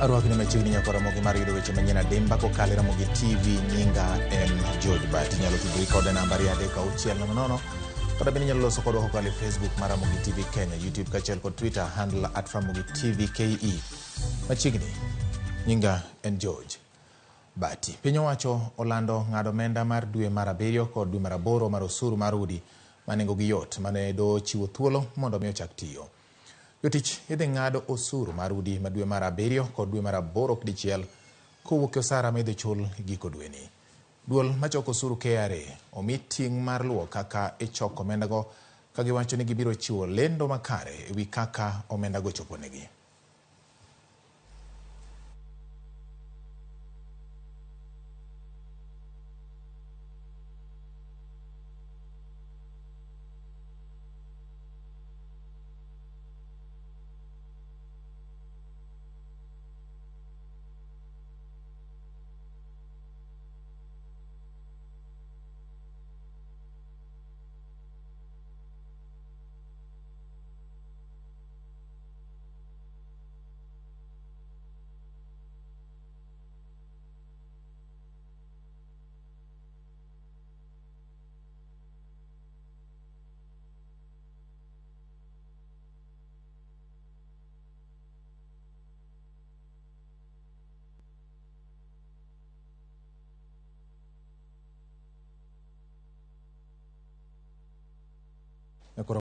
Arwaki ni machiegni nyakora mogi mar yudo weche manyien adimba kokalo Ramogi TV. Nyinga en George Bati. Nyalo tudri kode namba 360 kata bende nyalo loso kodwa kokalo Facebook mar Ramogi TV Kenya, YouTube kaachiel kod Twitter handle @Ramogi TV KE. Machiegni nyinga en George Bati. Piny owacho olando ng'ado omenda mar dwe mar 7 kod dwe mar 8 mar osuru mar udi manengogi yot mane do chiwo thuolo mondo mi ochak tiyo. Jotich idhi ng'ado osuru mar udi ma dwe mar 7 kod dwe mar 8 dichiel kowuok osara ma idhi chul giko dwe ni. Duol machoko osuru KRA omi ting' mar luwo kaka ichoko omendago ka giwacho ni gibiro chiwo lendo makare ewi kaka omendago choponegi.